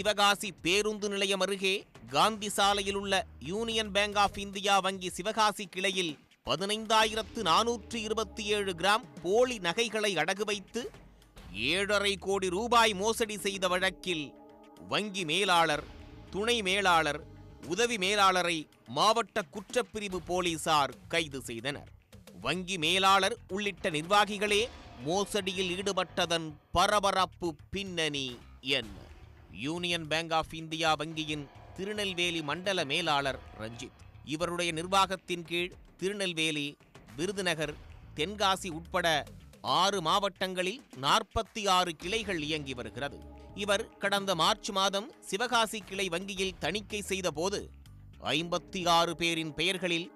சிவகாசி பேருந்து நிலையம் அருகே காந்தி சாலையில் உள்ள யூனியன் பேங்க் ஆஃப் இந்தியா வங்கி சிவகாசி கிளையில் 15,427 கிராம் போலி நகைகளை அடகு வைத்து 7,5 கோடி ரூபாய் மோசடி செய்த வழக்கில் வங்கி மேலாளர், துணை மேலாளர், உதவி மேலாளரை மாவட்ட குற்றப்பிரிவு போலீசார் கைது செய்தனர். வங்கி மேலாளர் உள்ளிட்ட நிர்வாகிகளே மோசடியில் ஈடுபட்டதன் பரபரப்பு பின்னணி என்ன? யூனியன் பேங்க் ஆஃப் இந்தியா வங்கியின் திருநெல்வேலி மண்டல மேலாளர் ரஞ்சித். இவருடைய நிர்வாகத்தின் கீழ் திருநெல்வேலி, விருதுநகர், தென்காசி உட்பட 6 மாவட்டங்களில் 46 கிளைகள் இயங்கி வருகிறது. இவர் கடந்த மார்ச் மாதம் சிவகாசி கிளை வங்கியில் தணிக்கை செய்த போது 56 பேரின் பெயர்களில்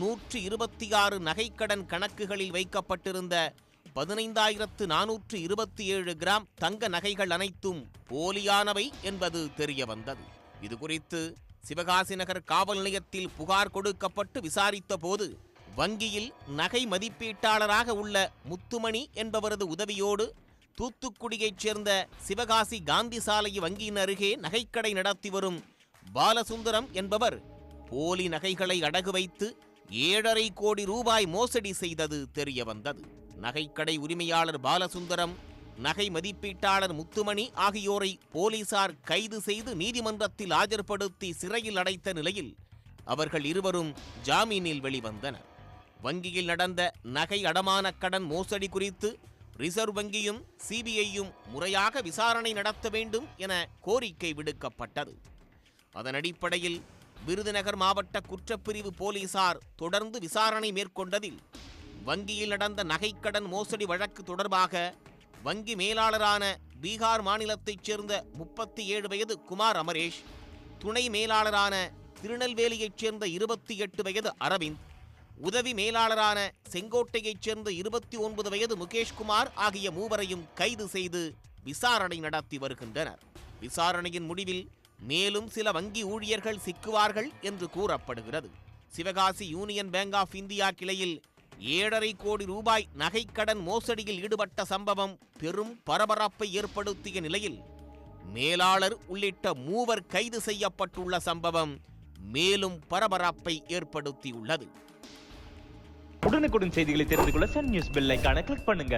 126 நகைக்கடன் கணக்குகளில் வைக்கப்பட்டிருந்த 15,427 கிராம் தங்க நகைகள் அனைத்தும் போலியானவை என்பது தெரியவந்தது. இதுகுறித்து சிவகாசி நகர் காவல் நிலையத்தில் புகார் கொடுக்கப்பட்டு விசாரித்த போது வங்கியில் நகை மதிப்பீட்டாளராக உள்ள முத்துமணி என்பவரது உதவியோடு தூத்துக்குடியைச் சேர்ந்த சிவகாசி காந்தி சாலை வங்கியின் அருகே நகைக்கடை நடத்தி வரும் பாலசுந்தரம் என்பவர் போலி நகைகளை அடகு வைத்து 7,5 கோடி ரூபாய் மோசடி செய்தது தெரியவந்தது. நகைக்கடை உரிமையாளர் பாலசுந்தரம், நகை மதிப்பீட்டாளர் முத்துமணி ஆகியோரை போலீசார் கைது செய்து நீதிமன்றத்தில் ஆஜர்படுத்தி சிறையில் அடைத்த நிலையில் அவர்கள் இருவரும் ஜாமீனில் வெளிவந்தனர். வங்கியில் நடந்த நகை அடமான கடன் மோசடி குறித்து ரிசர்வ் வங்கியும் சிபிஐயும் முறையாக விசாரணை நடத்த வேண்டும் என கோரிக்கை விடுக்கப்பட்டது. அதன் அடிப்படையில் விருதுநகர் மாவட்ட குற்றப்பிரிவு போலீசார் தொடர்ந்து விசாரணை மேற்கொண்டதில் வங்கியில் நடந்த நகைக்கடன் மோசடி வழக்கு தொடர்பாக வங்கி மேலாளரான பீகார் மாநிலத்தைச் சேர்ந்த 37 வயது குமார் அமரேஷ், துணை மேலாளரான திருநெல்வேலியைச் சேர்ந்த 28 வயது அரவிந்த், உதவி மேலாளரான செங்கோட்டையைச் சேர்ந்த 29 வயது முகேஷ்குமார் ஆகிய மூவரையும் கைது செய்து விசாரணை நடத்தி வருகின்றனர். விசாரணையின் முடிவில் மேலும் சில வங்கி ஊழியர்கள் சிக்குவார்கள் என்று கூறப்படுகிறது. Sivakasi Union Bank of India கிளையில் 7,5 கோடி ரூபாய் நகைக்கடன் மோசடியில் ஈடுபட்ட சம்பவம் பெரும் பரபரப்பை ஏற்படுத்திய நிலையில் மேலாளர் உள்ளிட்ட 3 கைது செய்யப்பட்டுள்ள சம்பவம் மேலும் பரபரப்பை ஏற்படுத்தியுள்ளது. உடனுக்குடன் செய்திகளை தெரிந்து கொள்ள சன் நியூஸ் பெல் ஐகானை கிளிக் பண்ணுங்க.